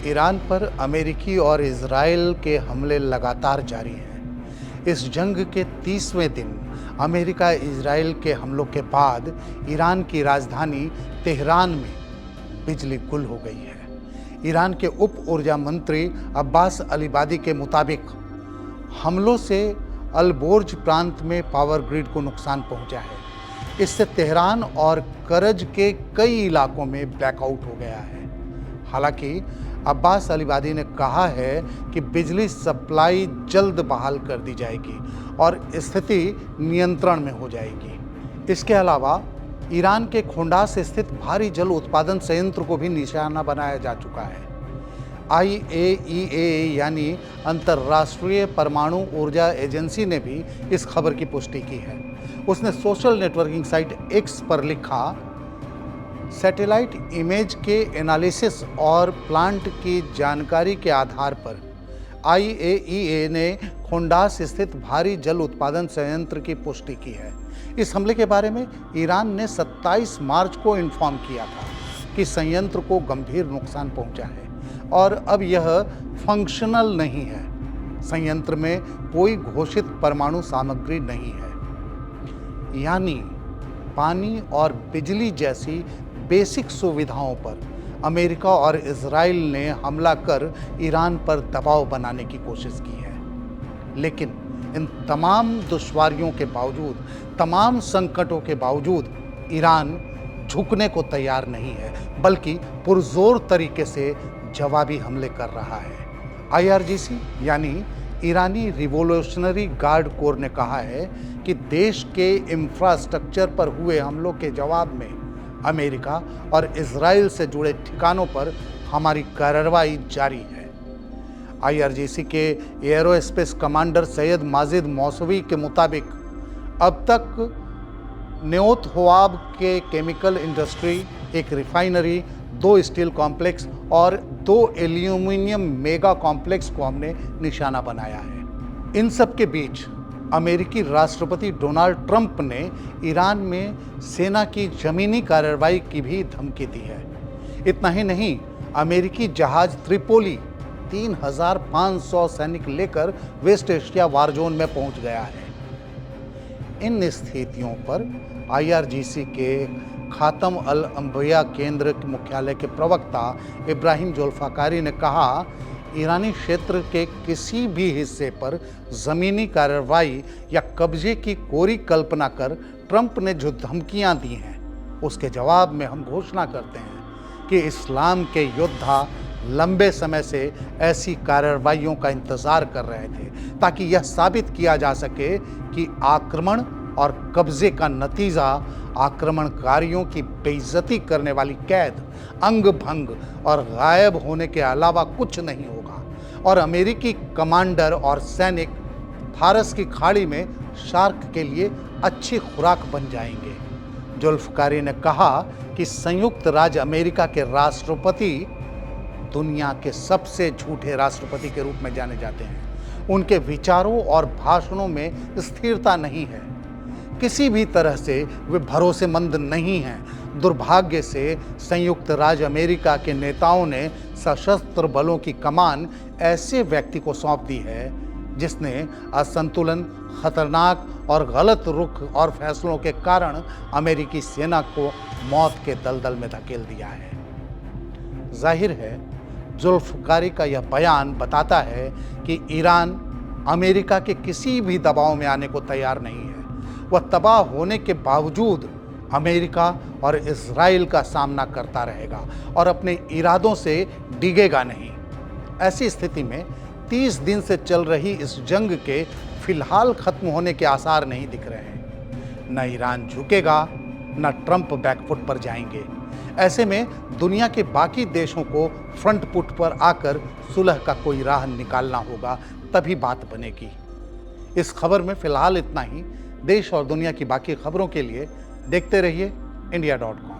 Iran पर अमेरिकी और इजराइल के हमले लगातार जारी हैं। इस जंग के 30वें दिन अमेरिका इजराइल के हमलों के बाद ईरान की राजधानी तेहरान में बिजली गुल हो गई है। ईरान के उप ऊर्जा मंत्री अब्बास अलीबादी के मुताबिक हमलों से अलबोर्ज प्रांत में पावर ग्रिड को नुकसान पहुंचा है। इससे तेहरान और करज के कई इलाकों में ब्लैकआउट हो गया है। हालांकि अब्बास अलीबादी ने कहा है कि बिजली सप्लाई जल्द बहाल कर दी जाएगी और स्थिति नियंत्रण में हो जाएगी। इसके अलावा ईरान के खोंडास स्थित भारी जल उत्पादन संयंत्र को भी निशाना बनाया जा चुका है। IAEA यानी अंतर्राष्ट्रीय परमाणु ऊर्जा एजेंसी ने भी इस खबर की पुष्टि की है। उसने सोशल नेटवर्किंग साइट X पर लिखा, सैटेलाइट इमेज के एनालिसिस और प्लांट की जानकारी के आधार पर IAEA ने खोंडास स्थित भारी जल उत्पादन संयंत्र की पुष्टि की है। इस हमले के बारे में ईरान ने 27 मार्च को इन्फॉर्म किया था कि संयंत्र को गंभीर नुकसान पहुंचा है और अब यह फंक्शनल नहीं है। संयंत्र में कोई घोषित परमाणु सामग्री नहीं है, यानी पानी और बिजली जैसी बेसिक सुविधाओं पर अमेरिका और इजराइल ने हमला कर ईरान पर दबाव बनाने की कोशिश की है। लेकिन इन तमाम दुश्वारियों के बावजूद, तमाम संकटों के बावजूद ईरान झुकने को तैयार नहीं है, बल्कि पुरजोर तरीके से जवाबी हमले कर रहा है। IRGC यानी ईरानी रिवोल्यूशनरी गार्ड कोर ने कहा है कि देश के इंफ्रास्ट्रक्चर पर हुए हमलों के जवाब में अमेरिका और इजराइल से जुड़े ठिकानों पर हमारी कार्रवाई जारी है। IRGC के aerospace commander Syed Majid Mousavi के मुताबिक अब तक न्योत होआब के केमिकल इंडस्ट्री, एक रिफाइनरी, 2 स्टील कॉम्प्लेक्स और 2 एल्यूमिनियम मेगा कॉम्प्लेक्स को हमने निशाना बनाया है। इन सब के बीच अमेरिकी राष्ट्रपति डोनाल्ड ट्रंप ने ईरान में सेना की जमीनी कार्रवाई की भी धमकी दी है। इतना ही नहीं, अमेरिकी जहाज त्रिपोली 3500 सैनिक लेकर वेस्ट एशिया वार जोन में पहुंच गया है। इन स्थितियों पर IRGC के खातम अल अंबिया केंद्र के मुख्यालय के प्रवक्ता इब्राहिम जुल्फकारी ने कहा, ईरानी क्षेत्र के किसी भी हिस्से पर ज़मीनी कार्रवाई या कब्जे की कोरी कल्पना कर ट्रंप ने जो धमकियां दी हैं, उसके जवाब में हम घोषणा करते हैं कि इस्लाम के योद्धा लंबे समय से ऐसी कार्रवाइयों का इंतज़ार कर रहे थे, ताकि यह साबित किया जा सके कि आक्रमण और कब्जे का नतीजा आक्रमणकारियों की बेइज्जती करने वाली कैद, अंग भंग और गायब होने के अलावा कुछ नहीं होगा और अमेरिकी कमांडर और सैनिक फारस की खाड़ी में शार्क के लिए अच्छी खुराक बन जाएंगे। जुल्फकारी ने कहा कि संयुक्त राज्य अमेरिका के राष्ट्रपति दुनिया के सबसे झूठे राष्ट्रपति के रूप में जाने जाते हैं। उनके विचारों और भाषणों में स्थिरता नहीं है, किसी भी तरह से वे भरोसेमंद नहीं हैं। दुर्भाग्य से संयुक्त राज्य अमेरिका के नेताओं ने सशस्त्र बलों की कमान ऐसे व्यक्ति को सौंप दी है जिसने असंतुलन, खतरनाक और गलत रुख और फैसलों के कारण अमेरिकी सेना को मौत के दलदल में धकेल दिया है। जाहिर है, जुल्फकारी का यह बयान बताता है कि ईरान अमेरिका के किसी भी दबाव में आने को तैयार नहीं है। वह तबाह होने के बावजूद अमेरिका और इजराइल का सामना करता रहेगा और अपने इरादों से डिगेगा नहीं। ऐसी स्थिति में 30 दिन से चल रही इस जंग के फिलहाल खत्म होने के आसार नहीं दिख रहे हैं। न ईरान झुकेगा, न ट्रंप बैकफुट पर जाएंगे। ऐसे में दुनिया के बाकी देशों को फ्रंट फुट पर आकर सुलह का कोई राह निकालना होगा, तभी बात बनेगी। इस खबर में फिलहाल इतना ही। देश और दुनिया की बाकी खबरों के लिए देखते रहिए India.com।